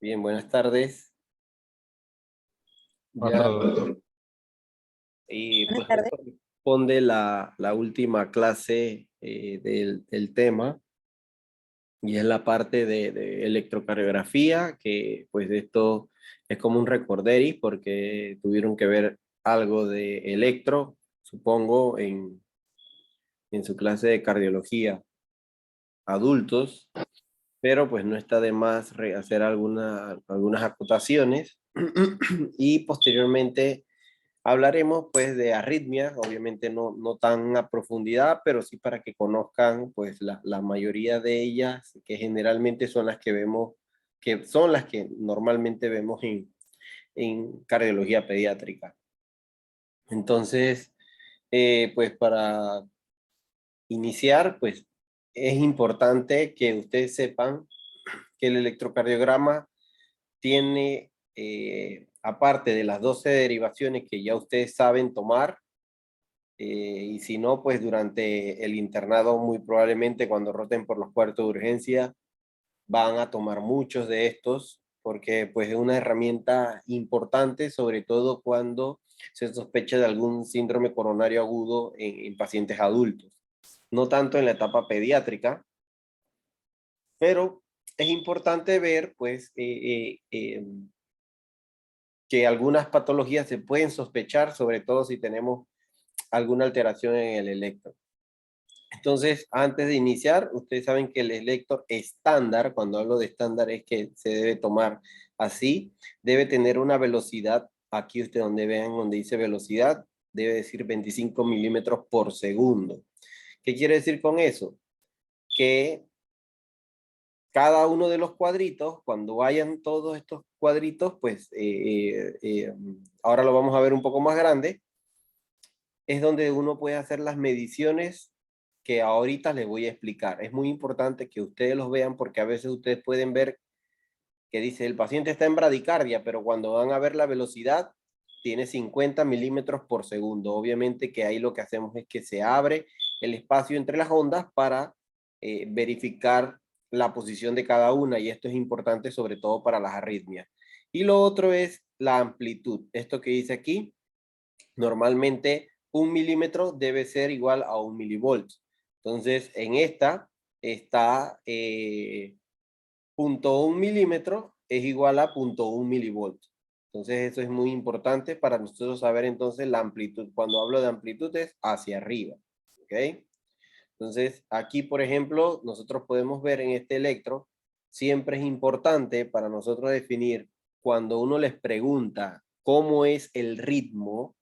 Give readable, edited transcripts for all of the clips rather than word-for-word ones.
Bien, buenas tardes. Buenas Ya, tardes, doctor. y Buenas pues tardes. responde la última clase del tema, y es la parte de electrocardiografía, que pues esto es como un recorderis porque tuvieron que ver algo de electro, supongo, en su clase de cardiología adultos, pero pues no está de más hacer algunas acotaciones y posteriormente hablaremos pues de arritmias, obviamente no tan a profundidad, pero sí para que conozcan pues la mayoría de ellas, que generalmente son las que vemos, que son las que normalmente vemos en cardiología pediátrica. Entonces, pues para iniciar, pues es importante que ustedes sepan que el electrocardiograma tiene, aparte de las 12 derivaciones que ya ustedes saben tomar, y si no, pues durante el internado muy probablemente cuando roten por los cuartos de urgencia van a tomar muchos de estos, porque pues es una herramienta importante, sobre todo cuando se sospecha de algún síndrome coronario agudo en pacientes adultos. No tanto en la etapa pediátrica, pero es importante ver pues que algunas patologías se pueden sospechar, sobre todo si tenemos alguna alteración en el electro. Entonces, antes de iniciar, ustedes saben que el electro estándar, cuando hablo de estándar es que se debe tomar así, debe tener una velocidad, aquí ustedes donde vean, donde dice velocidad, debe decir 25 milímetros por segundo. ¿Qué quiere decir con eso? Que cada uno de los cuadritos, cuando vayan todos estos cuadritos, pues ahora lo vamos a ver un poco más grande, es donde uno puede hacer las mediciones que ahorita les voy a explicar. Es muy importante que ustedes los vean porque a veces ustedes pueden ver que dice el paciente está en bradicardia, pero cuando van a ver la velocidad tiene 50 milímetros por segundo. Obviamente que ahí lo que hacemos es que se abre el espacio entre las ondas para verificar la posición de cada una, y esto es importante sobre todo para las arritmias. Y lo otro es la amplitud. Esto que dice aquí, normalmente 1 milímetro debe ser igual a 1 milivolt. Entonces, en esta está 0.1 milímetro es igual a 0.1 milivolt. Entonces, eso es muy importante para nosotros saber entonces la amplitud. Cuando hablo de amplitud es hacia arriba. ¿Ok? Entonces, aquí, por ejemplo, nosotros podemos ver en este electro, siempre es importante para nosotros definir cuando uno les pregunta cómo es el ritmo,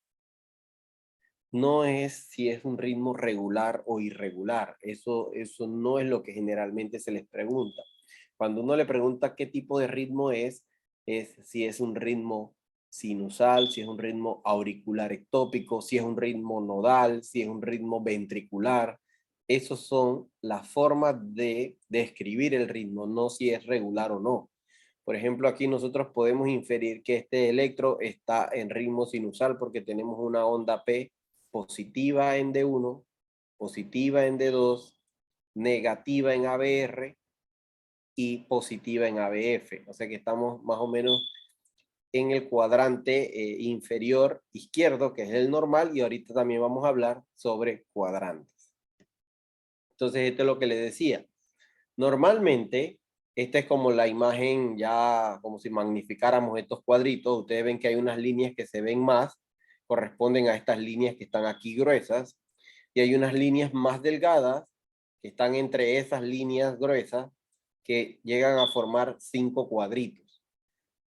no es si es un ritmo regular o irregular. Eso no es lo que generalmente se les pregunta. Cuando uno le pregunta qué tipo de ritmo es si es un ritmo sinusal, si es un ritmo auricular ectópico, si es un ritmo nodal, si es un ritmo ventricular. Esas son las formas de describir el ritmo, no si es regular o no. Por ejemplo, aquí nosotros podemos inferir que este electro está en ritmo sinusal porque tenemos una onda P positiva en D1, positiva en D2, negativa en ABR y positiva en ABF. O sea que estamos más o menos en el cuadrante inferior izquierdo, que es el normal, y ahorita también vamos a hablar sobre cuadrantes. Entonces, esto es lo que les decía. Normalmente, esta es como la imagen ya, como si magnificáramos estos cuadritos. Ustedes ven que hay unas líneas que se ven más, corresponden a estas líneas que están aquí gruesas, y hay unas líneas más delgadas que están entre esas líneas gruesas que llegan a formar 5 cuadritos.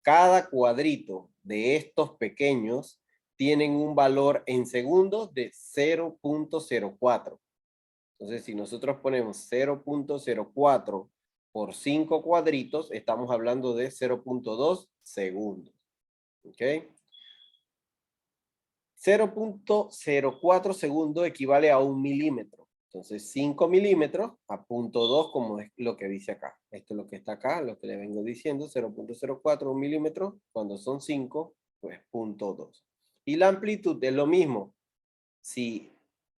Cada cuadrito de estos pequeños tienen un valor en segundos de 0.04. Entonces, si nosotros ponemos 0.04 por 5 cuadritos, estamos hablando de 0.2 segundos. ¿Ok? 0.04 segundos equivale a 1 milímetro. Entonces, 5 milímetros a 0.2, como es lo que dice acá. Esto es lo que está acá, lo que le vengo diciendo, 0.04, 1 milímetro. Cuando son 5, pues 0.2. Y la amplitud es lo mismo. Si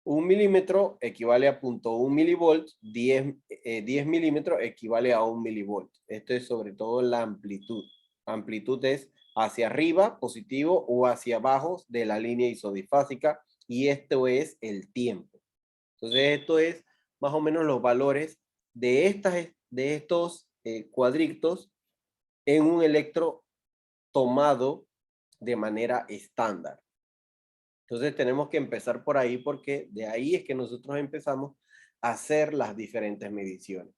1 milímetro equivale a 0.1 milivolt, 10 milímetros equivale a 1 milivolt. Esto es sobre todo la amplitud. Amplitud es hacia arriba, positivo, o hacia abajo de la línea isodifásica, y esto es el tiempo. Entonces, esto es más o menos los valores de, estos cuadritos en un electro tomado de manera estándar. Entonces, tenemos que empezar por ahí porque de ahí es que nosotros empezamos a hacer las diferentes mediciones.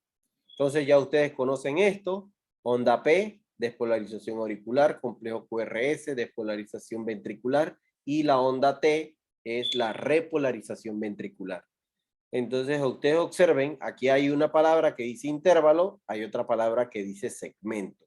Entonces, ya ustedes conocen esto: onda P, despolarización auricular, complejo QRS, despolarización ventricular, y la onda T es la repolarización ventricular. Entonces, ustedes observen, aquí hay una palabra que dice intervalo, hay otra palabra que dice segmento.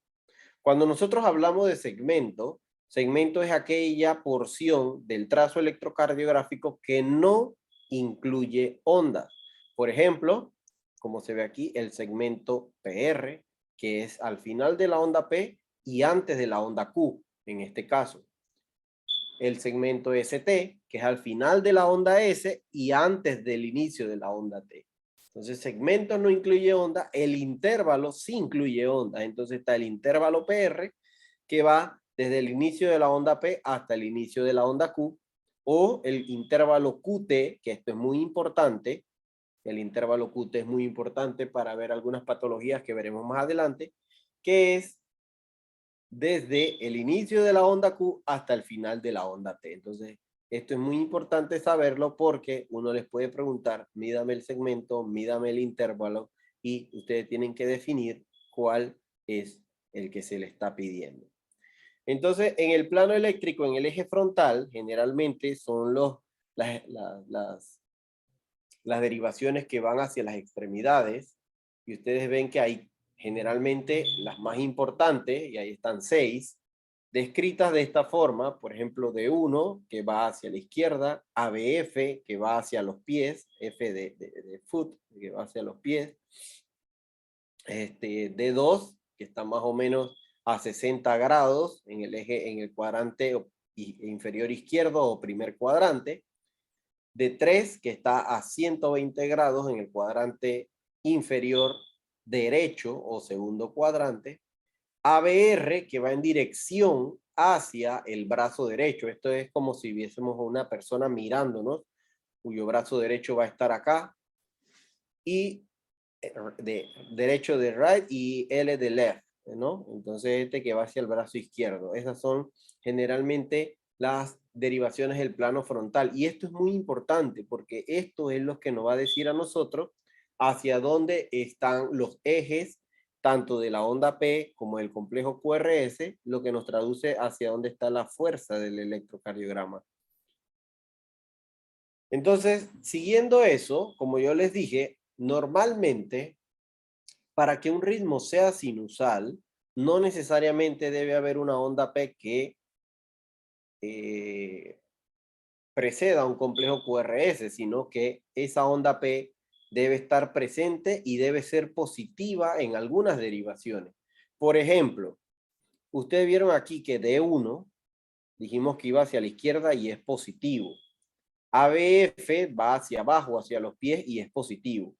Cuando nosotros hablamos de segmento, segmento es aquella porción del trazo electrocardiográfico que no incluye ondas. Por ejemplo, como se ve aquí, el segmento PR, que es al final de la onda P y antes de la onda Q, en este caso. El segmento ST, que es al final de la onda S y antes del inicio de la onda T. Entonces, segmento no incluye onda, el intervalo sí incluye onda. Entonces está el intervalo PR, que va desde el inicio de la onda P hasta el inicio de la onda Q, o el intervalo QT, que esto es muy importante. El intervalo QT es muy importante para ver algunas patologías que veremos más adelante, que es desde el inicio de la onda Q hasta el final de la onda T. Entonces, esto es muy importante saberlo porque uno les puede preguntar: mídame el segmento, mídame el intervalo, y ustedes tienen que definir cuál es el que se le está pidiendo. Entonces, en el plano eléctrico, en el eje frontal, generalmente son las derivaciones que van hacia las extremidades, y ustedes ven que hay generalmente las más importantes, y ahí están 6, descritas de esta forma. Por ejemplo, D1, que va hacia la izquierda; ABF, que va hacia los pies; F de foot, que va hacia los pies; D2, que está más o menos a 60 grados en el eje, en el cuadrante inferior izquierdo o primer cuadrante; D3, que está a 120 grados en el cuadrante inferior derecho o segundo cuadrante; ABR, que va en dirección hacia el brazo derecho. Esto es como si viésemos a una persona mirándonos, cuyo brazo derecho va a estar acá, y de derecho de right y L de left, ¿no? Entonces este que va hacia el brazo izquierdo. Esas son generalmente las derivaciones del plano frontal, y esto es muy importante porque esto es lo que nos va a decir a nosotros hacia dónde están los ejes tanto de la onda P como del complejo QRS, lo que nos traduce hacia dónde está la fuerza del electrocardiograma. Entonces, siguiendo eso, como yo les dije, normalmente para que un ritmo sea sinusal, no necesariamente debe haber una onda P que preceda a un complejo QRS, sino que esa onda P debe estar presente y debe ser positiva en algunas derivaciones. Por ejemplo, ustedes vieron aquí que D1, dijimos que iba hacia la izquierda y es positivo. ABF va hacia abajo, hacia los pies, y es positivo.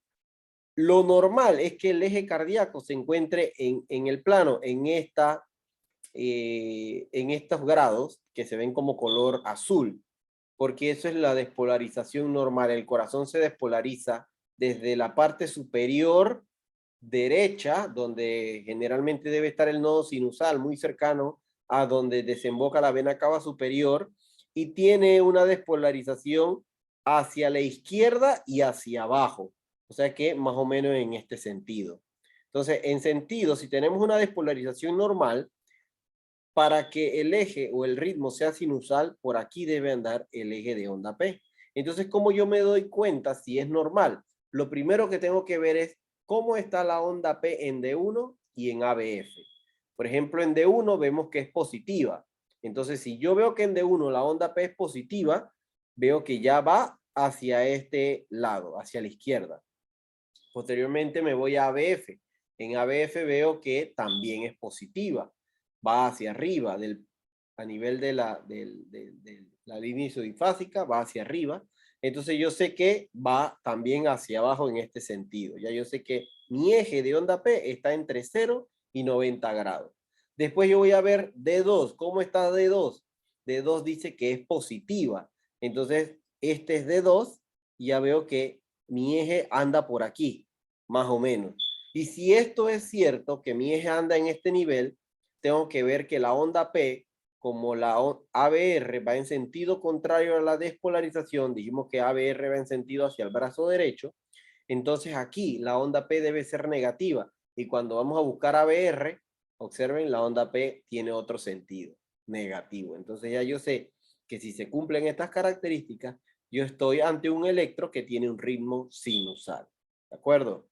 Lo normal es que el eje cardíaco se encuentre en el plano, en estos grados que se ven como color azul, porque eso es la despolarización normal. El corazón se despolariza desde la parte superior derecha, donde generalmente debe estar el nodo sinusal, muy cercano a donde desemboca la vena cava superior, y tiene una despolarización hacia la izquierda y hacia abajo. O sea que más o menos en este sentido. Entonces, en sentido, si tenemos una despolarización normal, para que el eje o el ritmo sea sinusal, por aquí debe andar el eje de onda P. Entonces, ¿cómo yo me doy cuenta si es normal? Lo primero que tengo que ver es cómo está la onda P en D1 y en ABF. Por ejemplo, en D1 vemos que es positiva. Entonces, si yo veo que en D1 la onda P es positiva, veo que ya va hacia este lado, hacia la izquierda. Posteriormente me voy a ABF. En ABF veo que también es positiva, va hacia arriba, a nivel de la línea isodifásica, va hacia arriba. Entonces yo sé que va también hacia abajo en este sentido. Ya yo sé que mi eje de onda P está entre 0 y 90 grados. Después yo voy a ver D2. ¿Cómo está D2? D2 dice que es positiva. Entonces, este es D2 y ya veo que mi eje anda por aquí, más o menos. Y si esto es cierto, que mi eje anda en este nivel, tengo que ver que la onda P, como la ABR va en sentido contrario a la despolarización, dijimos que ABR va en sentido hacia el brazo derecho, entonces aquí la onda P debe ser negativa. Y cuando vamos a buscar ABR, observen, la onda P tiene otro sentido, negativo. Entonces ya yo sé que si se cumplen estas características, yo estoy ante un electro que tiene un ritmo sinusal. ¿De acuerdo?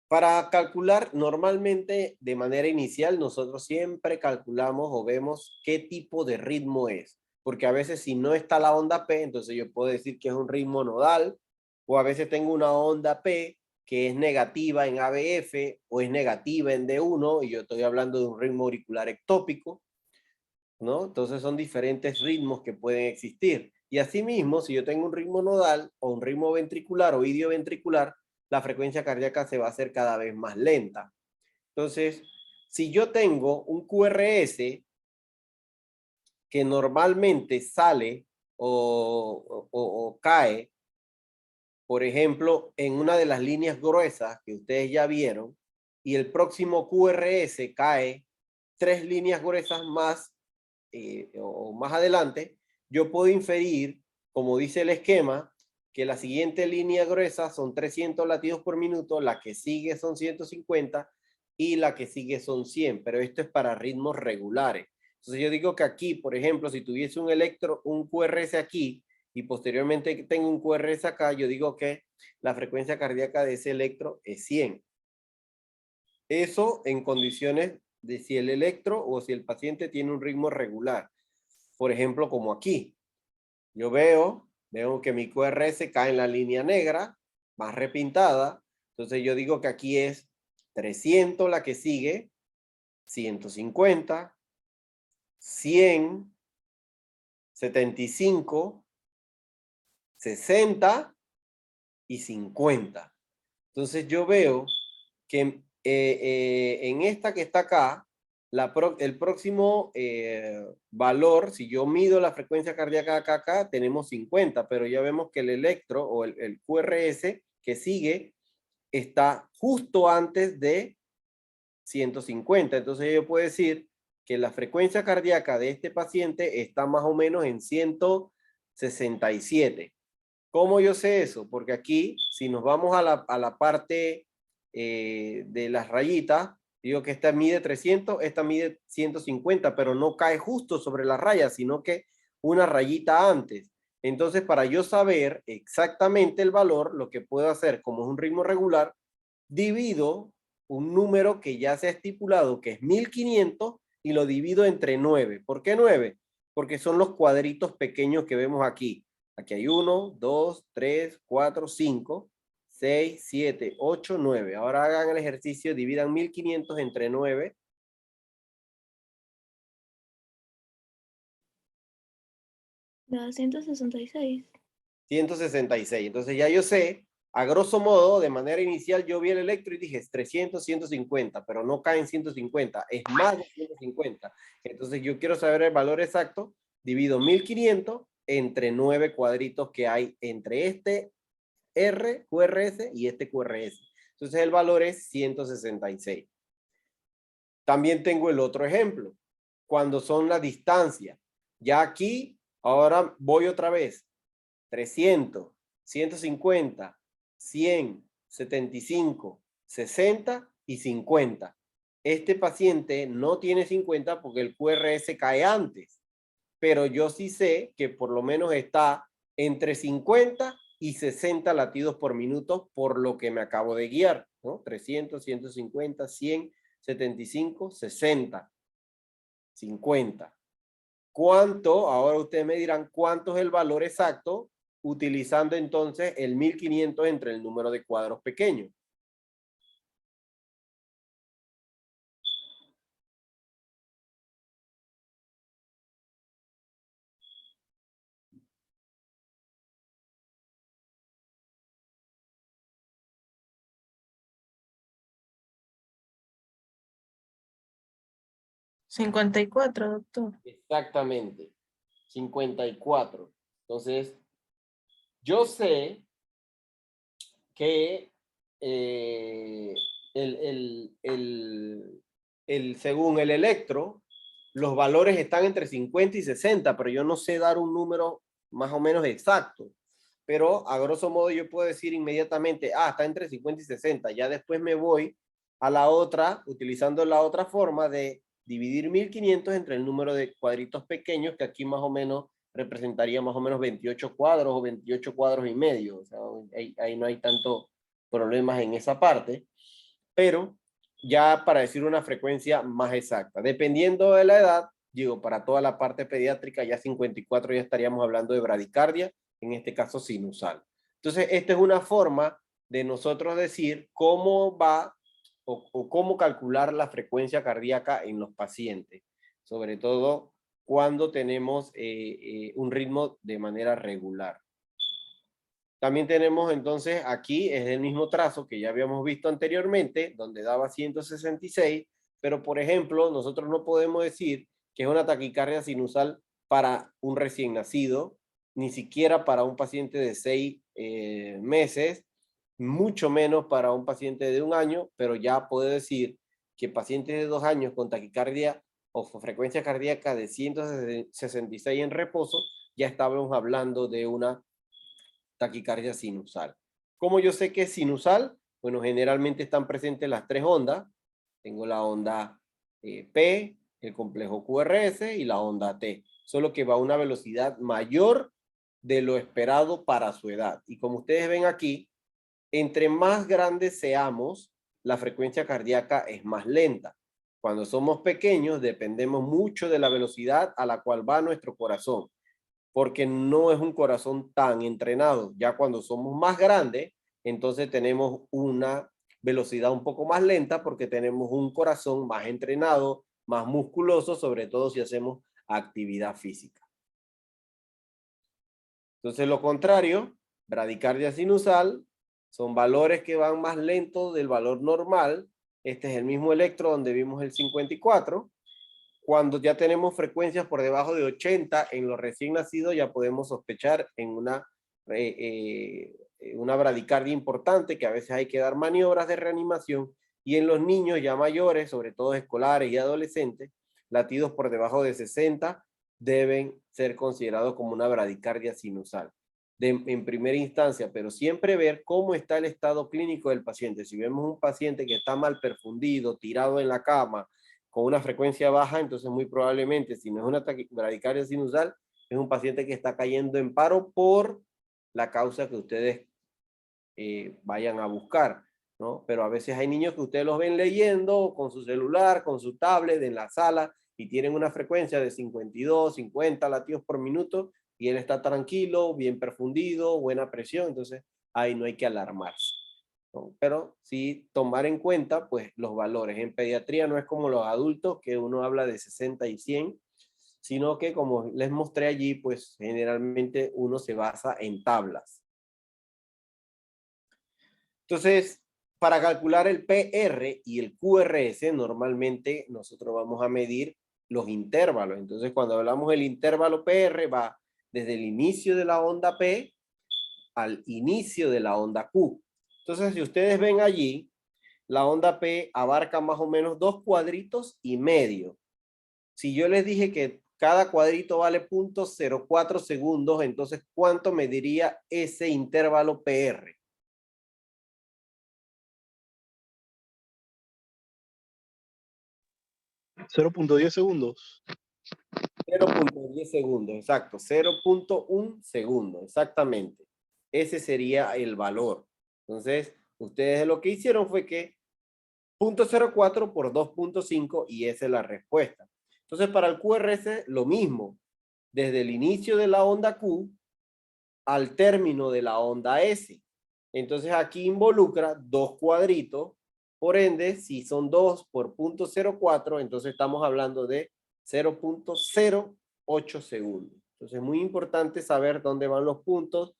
Para calcular, normalmente de manera inicial, nosotros siempre calculamos o vemos qué tipo de ritmo es. Porque a veces si no está la onda P, entonces yo puedo decir que es un ritmo nodal, o a veces tengo una onda P que es negativa en ABF o es negativa en D1 y yo estoy hablando de un ritmo auricular ectópico, ¿no? Entonces son diferentes ritmos que pueden existir. Y asimismo, si yo tengo un ritmo nodal o un ritmo ventricular o idioventricular, la frecuencia cardíaca se va a hacer cada vez más lenta. Entonces, si yo tengo un QRS que normalmente sale o cae, por ejemplo, en una de las líneas gruesas que ustedes ya vieron, y el próximo QRS cae 3 líneas gruesas más o más adelante, yo puedo inferir, como dice el esquema, que la siguiente línea gruesa son 300 latidos por minuto, la que sigue son 150 y la que sigue son 100, pero esto es para ritmos regulares. Entonces yo digo que aquí, por ejemplo, si tuviese un QRS aquí y posteriormente tengo un QRS acá, yo digo que la frecuencia cardíaca de ese electro es 100. Eso en condiciones de si el electro o si el paciente tiene un ritmo regular. Por ejemplo, como aquí. Yo veo que mi QRS cae en la línea negra, más repintada. Entonces yo digo que aquí es 300 la que sigue, 150, 100, 75, 60 y 50. Entonces yo veo que en esta que está acá, el próximo valor, si yo mido la frecuencia cardíaca acá, tenemos 50, pero ya vemos que el electro o el QRS que sigue está justo antes de 150. Entonces yo puedo decir que la frecuencia cardíaca de este paciente está más o menos en 167. ¿Cómo yo sé eso? Porque aquí, si nos vamos a la parte de las rayitas, digo que esta mide 300, esta mide 150, pero no cae justo sobre la raya, sino que una rayita antes. Entonces, para yo saber exactamente el valor, lo que puedo hacer, como es un ritmo regular, divido un número que ya se ha estipulado, que es 1500, y lo divido entre 9. ¿Por qué 9? Porque son los cuadritos pequeños que vemos aquí. Aquí hay 1, 2, 3, 4, 5, 6, 7, 8, 9. Ahora hagan el ejercicio, dividan 1500 entre 9. 266. 166. Entonces ya yo sé, a grosso modo, de manera inicial, yo vi el electro y dije es 300, 150, pero no cae en 150, es más de 150. Entonces yo quiero saber el valor exacto, divido 1500 entre 9 cuadritos que hay entre este QRS y este QRS. Entonces el valor es 166. También tengo el otro ejemplo, cuando son la distancia. Ya aquí, ahora voy otra vez. 300, 150, 100, 75, 60 y 50. Este paciente no tiene 50 porque el QRS cae antes, pero yo sí sé que por lo menos está entre 50 y 60 latidos por minuto por lo que me acabo de guiar, ¿no? 300, 150, 100, 75, 60, 50. ¿Cuánto? Ahora ustedes me dirán cuánto es el valor exacto utilizando entonces el 1500 entre el número de cuadros pequeños. 54, doctor. Exactamente, 54. Entonces, yo sé que según el electro, los valores están entre 50 y 60, pero yo no sé dar un número más o menos exacto. Pero a grosso modo yo puedo decir inmediatamente, está entre 50 y 60. Ya después me voy a la otra, utilizando la otra forma de dividir 1500 entre el número de cuadritos pequeños, que aquí más o menos representaría más o menos 28 cuadros o 28 cuadros y medio. O sea, ahí no hay tanto problemas en esa parte, pero ya para decir una frecuencia más exacta, dependiendo de la edad, digo, para toda la parte pediátrica, ya 54 ya estaríamos hablando de bradicardia, en este caso sinusal. Entonces, esta es una forma de nosotros decir cómo va o cómo calcular la frecuencia cardíaca en los pacientes, sobre todo cuando tenemos un ritmo de manera regular. También tenemos entonces aquí, es el mismo trazo que ya habíamos visto anteriormente, donde daba 166, pero por ejemplo, nosotros no podemos decir que es una taquicardia sinusal para un recién nacido, ni siquiera para un paciente de 6 meses, mucho menos para un paciente de 1 año, pero ya puedo decir que pacientes de 2 años con taquicardia o frecuencia cardíaca de 166 en reposo, ya estábamos hablando de una taquicardia sinusal. ¿Cómo yo sé que es sinusal? Bueno, generalmente están presentes las tres ondas. Tengo la onda P, el complejo QRS y la onda T. Solo que va a una velocidad mayor de lo esperado para su edad. Y como ustedes ven aquí, entre más grandes seamos, la frecuencia cardíaca es más lenta. Cuando somos pequeños, dependemos mucho de la velocidad a la cual va nuestro corazón, porque no es un corazón tan entrenado. Ya cuando somos más grandes, entonces tenemos una velocidad un poco más lenta porque tenemos un corazón más entrenado, más musculoso, sobre todo si hacemos actividad física. Entonces lo contrario, bradicardia sinusal, son valores que van más lentos del valor normal. Este es el mismo electro donde vimos el 54. Cuando ya tenemos frecuencias por debajo de 80 en los recién nacidos, ya podemos sospechar en una bradicardia importante, que a veces hay que dar maniobras de reanimación. Y en los niños ya mayores, sobre todo escolares y adolescentes, latidos por debajo de 60 deben ser considerados como una bradicardia sinusal. En primera instancia, pero siempre ver cómo está el estado clínico del paciente. Si vemos un paciente que está mal perfundido, tirado en la cama, con una frecuencia baja, entonces muy probablemente, si no es una bradicardia sinusal, es un paciente que está cayendo en paro por la causa que ustedes vayan a buscar, ¿no? Pero a veces hay niños que ustedes los ven leyendo con su celular, con su tablet en la sala y tienen una frecuencia de 52, 50 latidos por minuto y él está tranquilo, bien perfundido, buena presión, entonces ahí no hay que alarmarse, ¿no? Pero sí tomar en cuenta pues los valores. En pediatría no es como los adultos que uno habla de 60 y 100, sino que como les mostré allí, pues generalmente uno se basa en tablas. Entonces, para calcular el PR y el QRS, normalmente nosotros vamos a medir los intervalos. Entonces, cuando hablamos del intervalo PR, va desde el inicio de la onda P al inicio de la onda Q. Entonces, si ustedes ven allí, la onda P abarca más o menos 2 cuadritos y medio. Si yo les dije que cada cuadrito vale 0.04 segundos, entonces, ¿cuánto mediría ese intervalo PR? 0.10 segundos. 0.10 segundos, exacto, 0.1 segundo, exactamente. Ese sería el valor. Entonces, ustedes lo que hicieron fue que 0.04 por 2.5 y esa es la respuesta. Entonces, para el QRS, lo mismo. Desde el inicio de la onda Q al término de la onda S. Entonces, aquí involucra 2 cuadritos. Por ende, si son 2 por 0.04, entonces estamos hablando de 0.08 segundos. Entonces es muy importante saber dónde van los puntos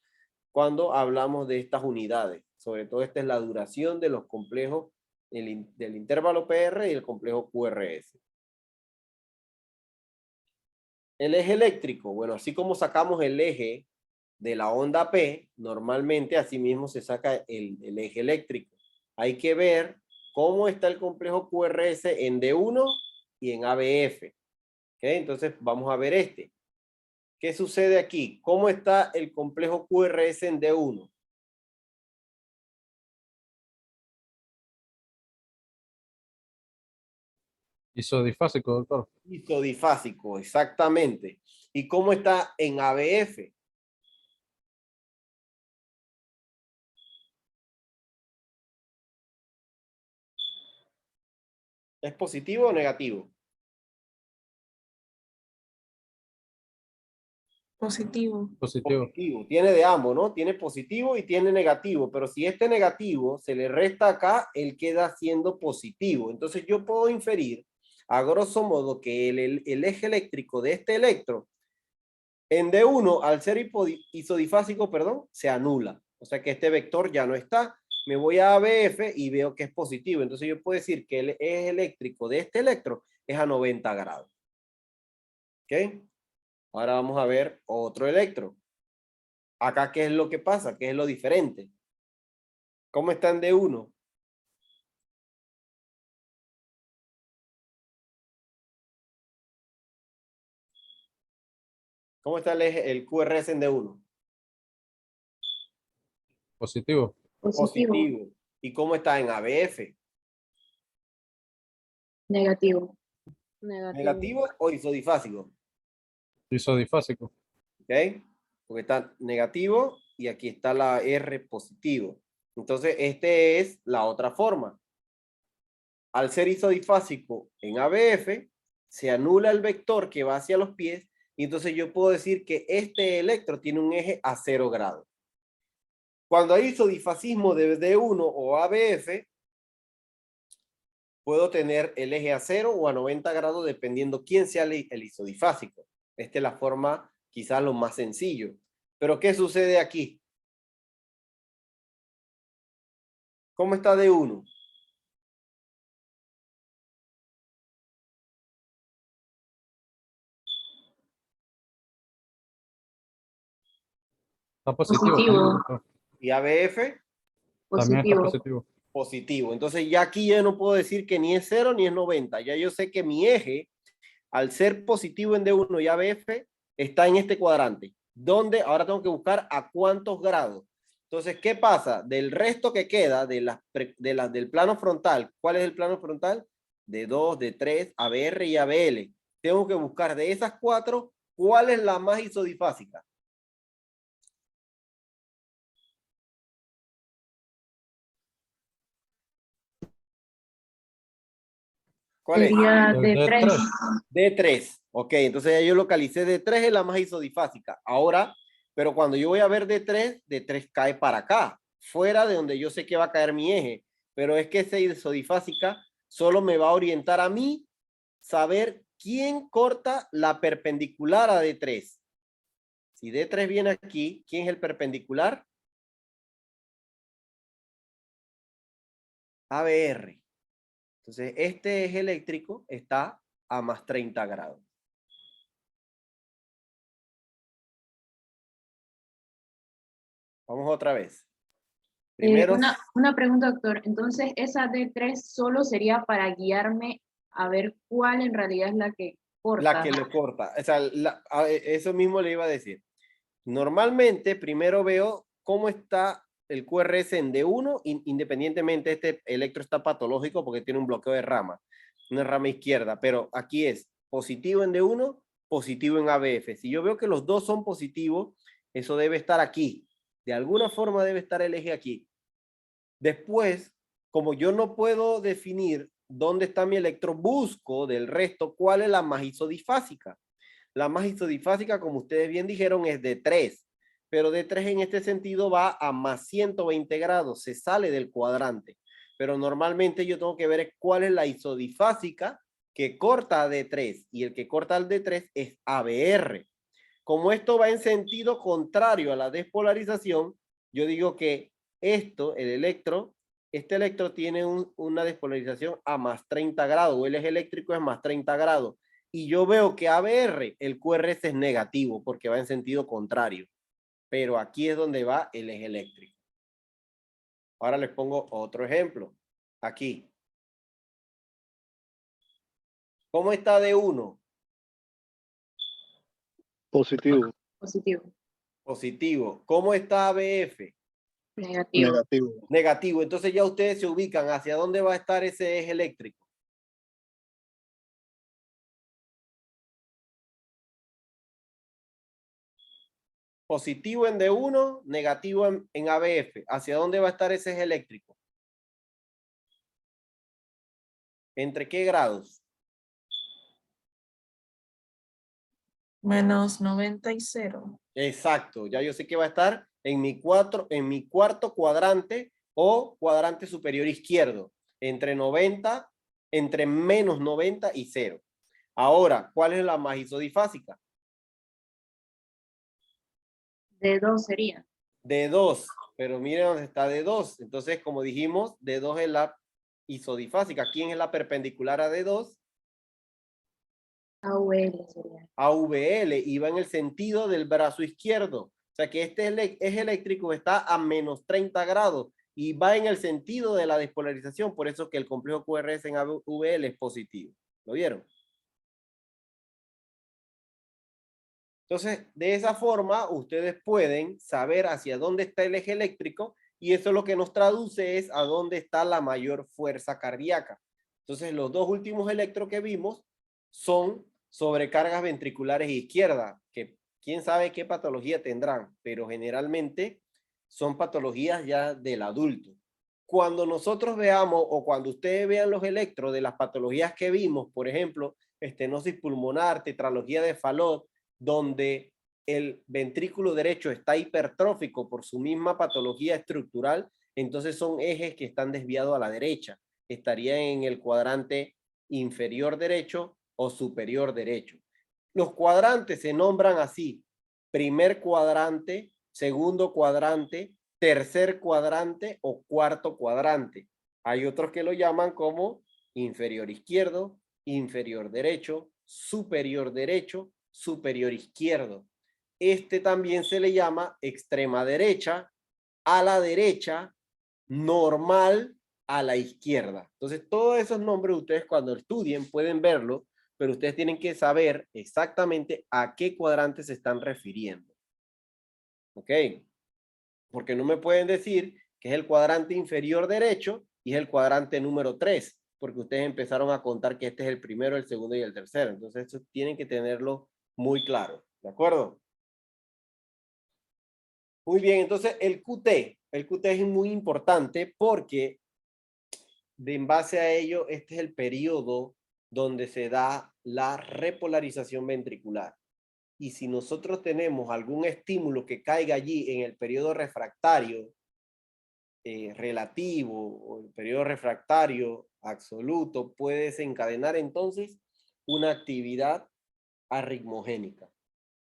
cuando hablamos de estas unidades. Sobre todo esta es la duración de los complejos del intervalo PR y el complejo QRS. El eje eléctrico, bueno, así como sacamos el eje de la onda P, normalmente así mismo se saca el eje eléctrico. Hay que ver cómo está el complejo QRS en D1 y en ABF. ¿Okay? Entonces vamos a ver este. ¿Qué sucede aquí? ¿Cómo está el complejo QRS en D1? Isodifásico, doctor. Isodifásico, exactamente. ¿Y cómo está en ABF? ¿Es positivo o negativo? Positivo. Positivo. Positivo. Tiene de ambos, ¿no? Tiene positivo y tiene negativo, pero si este negativo se le resta acá, él queda siendo positivo. Entonces yo puedo inferir, a grosso modo, que el eje eléctrico de este electro en D1, al ser isodifásico, perdón, se anula. O sea que este vector ya no está. Me voy a ABF y veo que es positivo. Entonces yo puedo decir que el eje eléctrico de este electro es a 90 grados. ¿Ok? Ahora vamos a ver otro electro. Acá, ¿qué es lo que pasa? ¿Qué es lo diferente? ¿Cómo están de uno? ¿Cómo está el QRS en D1? Positivo. Positivo. Positivo. ¿Y cómo está en ABF? Negativo. ¿Negativo o isodifásico? Isodifásico. ¿Ok? Porque está negativo y aquí está la R positivo. Entonces, este es la otra forma. Al ser isodifásico en ABF, se anula el vector que va hacia los pies y entonces yo puedo decir que este electro tiene un eje a 0 grados. Cuando hay isodifasismo de D1 o ABF, puedo tener el eje a 0 o a 90 grados dependiendo quién sea el isodifásico. Esta es la forma quizás lo más sencillo. Pero ¿qué sucede aquí? ¿Cómo está D1? Está positivo. Positivo. También, doctor. ¿Y ABF? También está Positivo. positivo. Positivo. Entonces ya aquí ya no puedo decir que ni es 0 ni es 90. Ya yo sé que mi eje, al ser positivo en D1 y ABF, está en este cuadrante. ¿Dónde? Ahora tengo que buscar a cuántos grados. Entonces, ¿qué pasa? Del resto que queda del plano frontal, ¿cuál es el plano frontal? D2, D3, ABR y ABL. Tengo que buscar de esas 4, ¿cuál es la más isodifásica? ¿Cuál es? Sería El de 3. D3. Ok, entonces ya yo localicé D3 es la más isodifásica. Ahora, pero cuando yo voy a ver D3, D3 cae para acá, fuera de donde yo sé que va a caer mi eje. Pero es que esa isodifásica solo me va a orientar a mí saber quién corta la perpendicular a D3. Si D3 viene aquí, ¿quién es el perpendicular? ABR. Entonces, este eje eléctrico está a más 30 grados. Vamos otra vez. Primero, Una pregunta, doctor. Entonces, esa D3 solo sería para guiarme a ver cuál en realidad es la que corta. la que lo corta. O sea, eso mismo le iba a decir. Normalmente, primero veo cómo está el QRS en D1, independientemente este electro está patológico porque tiene un bloqueo de rama, una rama izquierda, pero aquí es positivo en D1, positivo en ABF. Si yo veo que los dos son positivos, eso debe estar aquí. De alguna forma debe estar el eje aquí. Después, como yo no puedo definir dónde está mi electro, busco del resto cuál es la más isodifásica. La más isodifásica, como ustedes bien dijeron, es de 3, pero de 3 en este sentido va a más 120 grados, se sale del cuadrante. Pero normalmente yo tengo que ver cuál es la isodifásica que corta a D3 y el que corta al D3 es ABR. Como esto va en sentido contrario a la despolarización, yo digo que esto, este electro tiene una despolarización a más 30 grados, o el eje eléctrico es más 30 grados. y yo veo que ABR, el QRS es negativo porque va en sentido contrario. Pero aquí es donde va el eje eléctrico. Ahora les pongo otro ejemplo. Aquí. ¿Cómo está D1? Positivo. Positivo. Positivo. ¿Cómo está ABF? Negativo. Negativo. Negativo. Entonces ya ustedes se ubican hacia dónde va a estar ese eje eléctrico. Positivo en D1, negativo en ABF. ¿Hacia dónde va a estar ese eje eléctrico? ¿Entre qué grados? Menos 90 y 0. Exacto. Ya yo sé que va a estar en mi cuarto cuadrante o cuadrante superior izquierdo. Entre 90, entre menos 90 y 0. Ahora, ¿cuál es la más isodifásica? D2 sería. D2, pero miren dónde está D2. Entonces, como dijimos, D2 es la isodifásica. ¿Quién es la perpendicular a D2? AVL sería. AVL, y va en el sentido del brazo izquierdo. O sea que este eje eléctrico está a menos 30 grados y va en el sentido de la despolarización. Por eso que el complejo QRS en AVL es positivo. ¿Lo vieron? Entonces, de esa forma, ustedes pueden saber hacia dónde está el eje eléctrico y eso lo que nos traduce es a dónde está la mayor fuerza cardíaca. Entonces, los dos últimos electros que vimos son sobrecargas ventriculares izquierdas, que quién sabe qué patología tendrán, pero generalmente son patologías ya del adulto. Cuando nosotros veamos o cuando ustedes vean los electros de las patologías que vimos, por ejemplo, estenosis pulmonar, tetralogía de Fallot, donde el ventrículo derecho está hipertrófico por su misma patología estructural, entonces son ejes que están desviados a la derecha. Estarían en el cuadrante inferior derecho o superior derecho. Los cuadrantes se nombran así: primer cuadrante, segundo cuadrante, tercer cuadrante o cuarto cuadrante. Hay otros que lo llaman como inferior izquierdo, inferior derecho, superior derecho, superior izquierdo. Este también se le llama extrema derecha, a la derecha, normal, a la izquierda. Entonces, todos esos nombres ustedes cuando estudien pueden verlo, pero ustedes tienen que saber exactamente a qué cuadrante se están refiriendo. ¿Ok? Porque no me pueden decir que es el cuadrante inferior derecho y es el cuadrante número 3, porque ustedes empezaron a contar que este es el primero, el segundo y el tercero. Entonces, eso tienen que tenerlo muy claro. ¿De acuerdo? Muy bien, entonces el QT es muy importante porque en base a ello, este es el periodo donde se da la repolarización ventricular. Y si nosotros tenemos algún estímulo que caiga allí en el periodo refractario relativo o el periodo refractario absoluto, puede desencadenar entonces una actividad arritmogénica.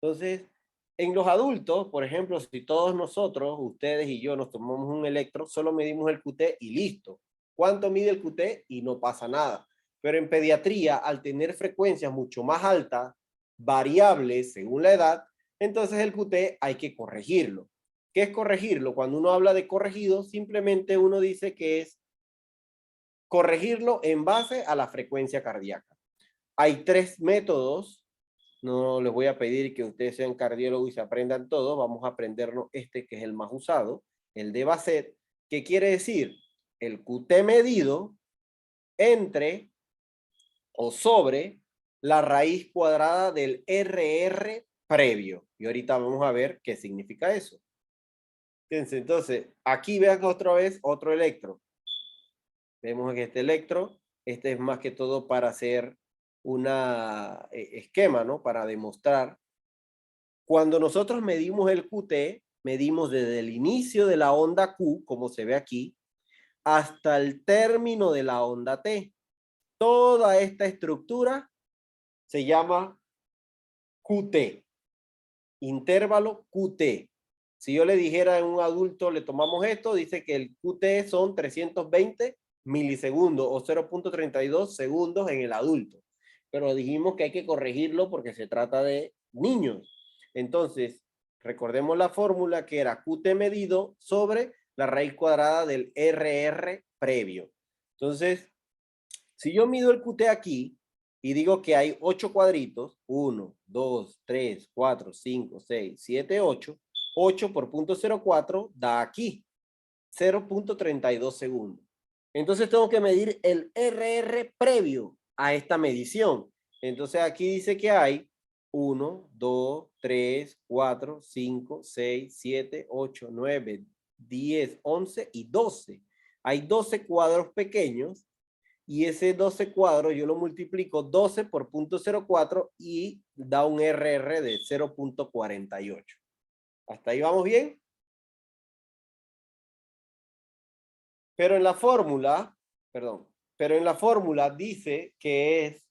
Entonces, en los adultos, por ejemplo, si todos nosotros, ustedes y yo, nos tomamos un electro, solo medimos el QT y listo. ¿Cuánto mide el QT? Y no pasa nada. Pero en pediatría, al tener frecuencias mucho más altas, variables según la edad, entonces el QT hay que corregirlo. ¿Qué es corregirlo? Cuando uno habla de corregido, simplemente uno dice que es corregirlo en base a la frecuencia cardíaca. Hay 3 métodos. No les voy a pedir que ustedes sean cardiólogos y se aprendan todo. Vamos a aprendernos este que es el más usado, el de Bassett, que quiere decir el QT medido entre o sobre la raíz cuadrada del RR previo. Y ahorita vamos a ver qué significa eso. Fíjense, entonces, aquí vean otra vez otro electro. Vemos que este electro, este es más que todo para hacer una esquema, ¿no? Para demostrar. Cuando nosotros medimos el QT, medimos desde el inicio de la onda Q, como se ve aquí, hasta el término de la onda T. Toda esta estructura se llama QT, intervalo QT. Si yo le dijera a un adulto, le tomamos esto, dice que el QT son 320 milisegundos o 0.32 segundos en el adulto. pero dijimos que hay que corregirlo porque se trata de niños. Entonces, recordemos la fórmula que era QT medido sobre la raíz cuadrada del RR previo. Entonces, si yo mido el QT aquí y digo que hay 8 cuadritos, 1, 2, 3, 4, 5, 6, 7, 8, 8 por 0.04 da aquí 0.32 segundos. Entonces tengo que medir el RR previo a esta medición. Entonces aquí dice que hay 1, 2, 3, 4, 5, 6, 7, 8, 9, 10, 11 y 12. Hay 12 cuadros pequeños y ese 12 cuadros yo lo multiplico 12 por 0.04 y da un RR de 0.48. ¿Hasta ahí vamos bien? Pero en la fórmula, dice que es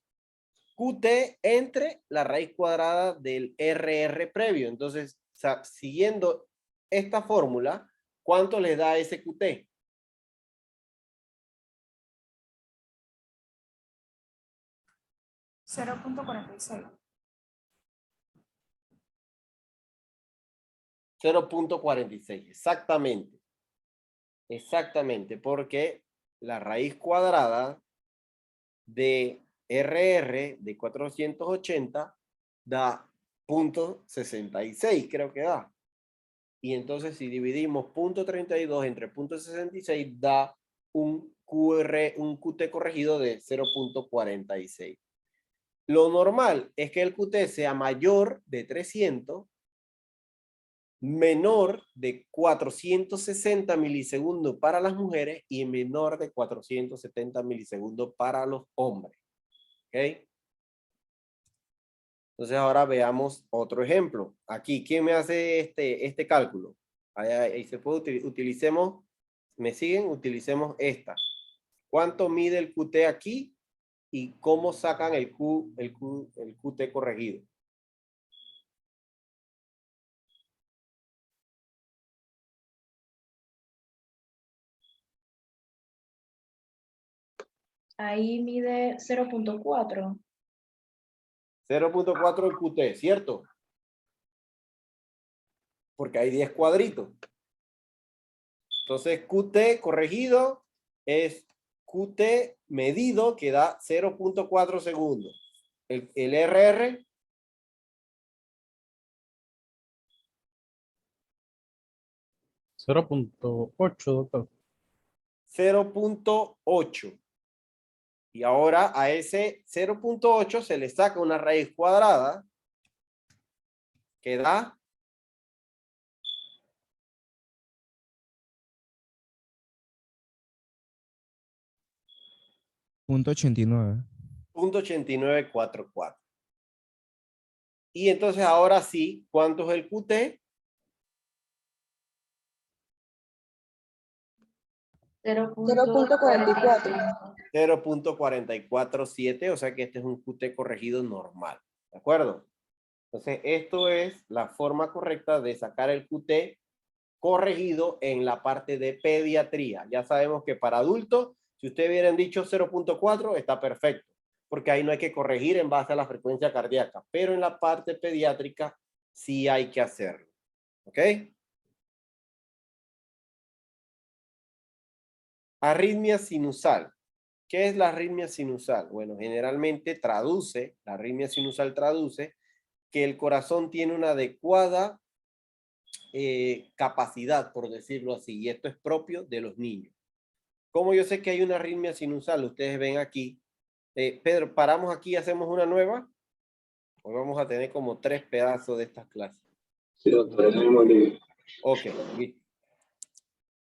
QT entre la raíz cuadrada del RR previo. Entonces, siguiendo esta fórmula, ¿cuánto les da ese QT? $0.46. 0.46, exactamente. Exactamente, porque la raíz cuadrada de RR de 480 da 0.66, creo que da. Y entonces si dividimos 0.32 entre 0.66 da un QT corregido de 0.46. Lo normal es que el QT sea mayor de 300, menor de 460 milisegundos para las mujeres y menor de 470 milisegundos para los hombres. ¿Ok? Entonces ahora veamos otro ejemplo. Aquí, ¿quién me hace este cálculo? Ahí se puede utilicemos, ¿me siguen? Utilicemos esta. ¿Cuánto mide el QT aquí? Y cómo sacan el QT corregido. Ahí mide 0.4. 0.4 el QT, ¿cierto? Porque hay 10 cuadritos. Entonces, QT corregido es QT medido que da 0.4 segundos. El RR. 0.8, doctor. 0.8. Y ahora a ese 0.8 se le saca una raíz cuadrada que da 0.89. 0.8944. Y entonces ahora sí, ¿cuánto es el QT? 0.44. 0.447, o sea que este es un QT corregido normal. ¿De acuerdo? Entonces, esto es la forma correcta de sacar el QT corregido en la parte de pediatría. Ya sabemos que para adultos, si ustedes hubieran dicho 0.4, está perfecto, porque ahí no hay que corregir en base a la frecuencia cardíaca, pero en la parte pediátrica sí hay que hacerlo. ¿Ok? Arritmia sinusal. ¿Qué es la arritmia sinusal? Bueno, generalmente la arritmia sinusal traduce que el corazón tiene una adecuada capacidad, por decirlo así, y esto es propio de los niños. Como yo sé que hay una arritmia sinusal, ustedes ven aquí. Pedro, ¿paramos aquí y hacemos una nueva? Hoy vamos a tener como 3 pedazos de estas clases. Sí, doctor, es el mismo día. Ok, listo.